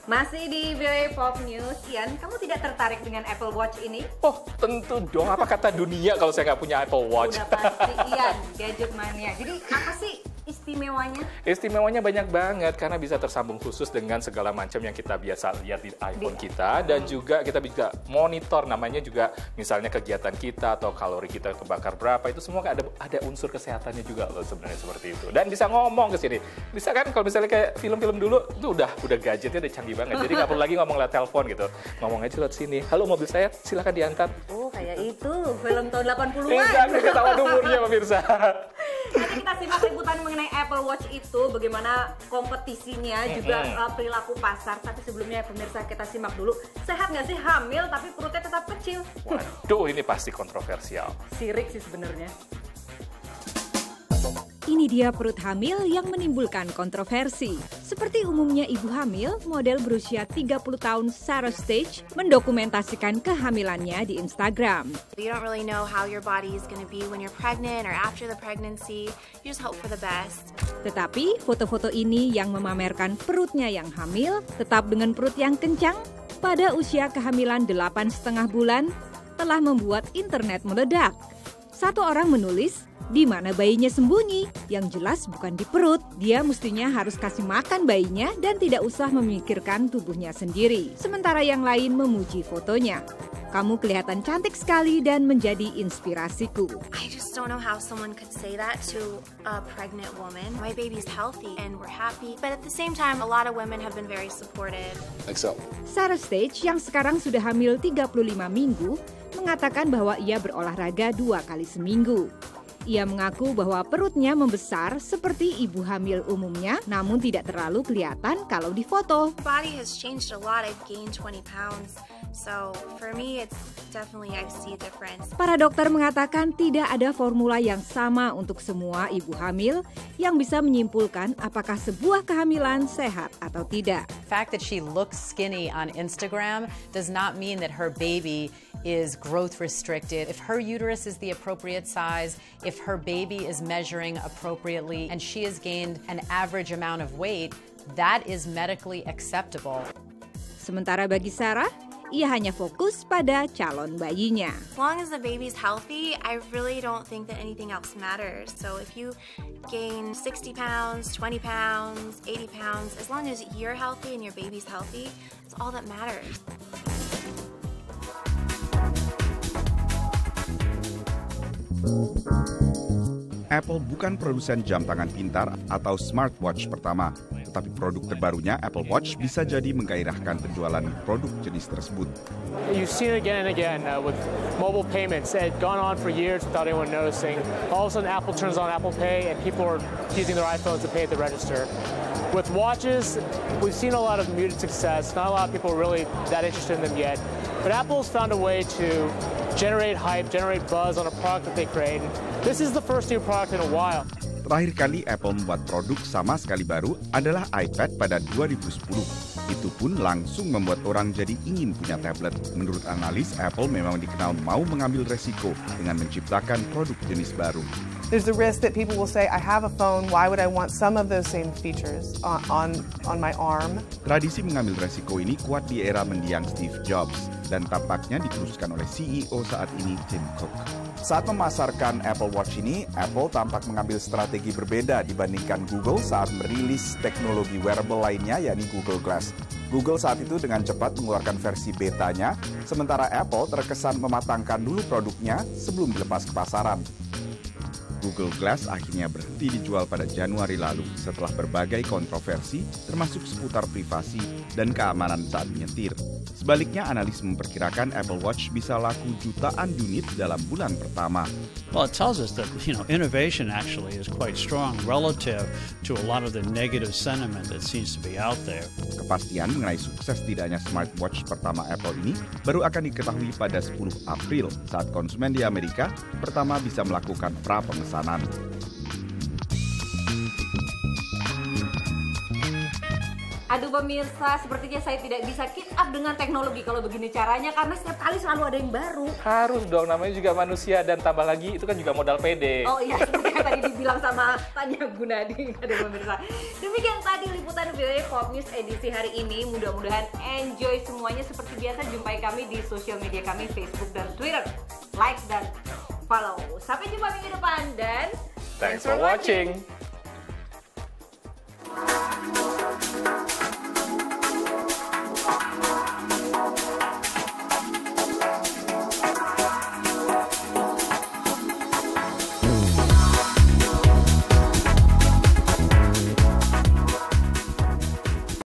Masih di VOA Pop News, Ian, kamu tidak tertarik dengan Apple Watch ini? Oh, tentu dong. Apa kata dunia kalau saya nggak punya Apple Watch? Udah pasti, Ian, gadget mania. Jadi apa sih istimewanya? Istimewanya banyak banget karena bisa tersambung khusus dengan segala macam yang kita biasa lihat di iPhone kita, dan juga kita bisa monitor, namanya juga misalnya kegiatan kita atau kalori kita kebakar berapa, itu semua ada unsur kesehatannya juga loh sebenarnya seperti itu. Dan bisa ngomong ke sini. Bisa kan kalau misalnya kayak film-film dulu itu udah gadgetnya udah canggih banget. Jadi nggak perlu lagi ngomong lewat telepon gitu. Ngomong aja lewat sini. Halo, mobil saya, silakan diantar. Oh, kayak itu film tahun 80-an. Enggak ketahuan umurnya pemirsa. Nanti kita simak liputan mengenai Apple Watch itu, bagaimana kompetisinya, juga perilaku pasar. Tapi sebelumnya pemirsa, kita simak dulu. Sehat nggak sih hamil tapi perutnya tetap kecil? Waduh, ini pasti kontroversial. Sirik sih sebenarnya. Ini dia perut hamil yang menimbulkan kontroversi. Seperti umumnya ibu hamil, model berusia 30 tahun Sarah Stage mendokumentasikan kehamilannya di Instagram. You don't really know how your body is going to be when you're pregnant or after the pregnancy. You just hope for the best. Tetapi foto-foto ini yang memamerkan perutnya yang hamil, tetap dengan perut yang kencang, pada usia kehamilan 8,5 bulan, telah membuat internet meledak. Satu orang menulis, di mana bayinya sembunyi? Yang jelas bukan di perut. Dia mestinya harus kasih makan bayinya dan tidak usah memikirkan tubuhnya sendiri. Sementara yang lain memuji fotonya. Kamu kelihatan cantik sekali dan menjadi inspirasiku. I just don't know how someone could say that to a pregnant woman. My baby's healthy and we're happy. But at the same time, a lot of women have been very supportive. Sarah Stage yang sekarang sudah hamil 35 minggu mengatakan bahwa ia berolahraga 2 kali seminggu. Ia mengaku bahwa perutnya membesar seperti ibu hamil umumnya, namun tidak terlalu kelihatan kalau difoto. Body has changed a lot. I've gained 20 pounds. So for me, it's definitely I see a difference. Para dokter mengatakan tidak ada formula yang sama untuk semua ibu hamil yang bisa menyimpulkan apakah sebuah kehamilan sehat atau tidak. The fact that she looks skinny on Instagram does not mean that her baby is growth restricted. If her uterus is the appropriate size, if her baby is measuring appropriately, and she has gained an average amount of weight, that is medically acceptable. Sementara bagi Sarah, ia hanya fokus pada calon bayinya. As long as the baby's healthy, I really don't think that anything else matters. So if you gain 60 pounds, 20 pounds, 80 pounds, as long as you're healthy and your baby's healthy, that's all that matters. Apple bukan produsen jam tangan pintar atau smartwatch pertama, tetapi produk terbarunya Apple Watch bisa jadi menggairahkan penjualan produk jenis tersebut. You've seen it again and again with mobile payments. It had gone on for years without anyone noticing. All of a sudden, Apple turns on Apple Pay, and people are using their iPhones to pay at the register. With watches, we've seen a lot of muted success. Not a lot of people are really that interested in them yet. But Apple's found a way to generate hype, generate buzz on a product that they create. This is the first new product in a while. Terakhir kali Apple membuat produk sama sekali baru adalah iPad pada 2010. Itu pun langsung membuat orang jadi ingin punya tablet. Menurut analis, Apple memang dikenal mau mengambil resiko dengan menciptakan produk jenis baru. There's the risk that people will say, I have a phone, why would I want some of those same features on my arm? Tradisi mengambil resiko ini kuat di era mendiang Steve Jobs dan tampaknya diteruskan oleh CEO saat ini, Tim Cook. Saat memasarkan Apple Watch ini, Apple tampak mengambil strategi berbeda dibandingkan Google saat merilis teknologi wearable lainnya, yakni Google Glass. Google saat itu dengan cepat mengeluarkan versi betanya, sementara Apple terkesan mematangkan dulu produknya sebelum dilepas ke pasaran. Google Glass akhirnya berhenti dijual pada Januari lalu setelah berbagai kontroversi termasuk seputar privasi dan keamanan saat menyetir. Sebaliknya, analis memperkirakan Apple Watch bisa laku jutaan unit dalam bulan pertama. Well, it tells us that, innovation actually is quite strong relative to a lot of the negative sentiment that seems to be out there. Kepastian mengenai sukses tidaknya smartwatch pertama Apple ini baru akan diketahui pada 10 April saat konsumen di Amerika pertama bisa melakukan pra-pemesanan. Aduh pemirsa, sepertinya saya tidak bisa keep up dengan teknologi kalau begini caranya karena setiap kali selalu ada yang baru. Harus dong, namanya juga manusia dan tambah lagi itu kan juga modal pede. Oh iya, seperti yang tadi dibilang sama Tanya Gunadi. Aduh pemirsa. Demikian tadi liputan VOA Pop News edisi hari ini. Mudah-mudahan enjoy semuanya. Seperti biasa jumpai kami di sosial media kami Facebook dan Twitter. Like dan follow. Sampai jumpa minggu depan dan Thanks for watching.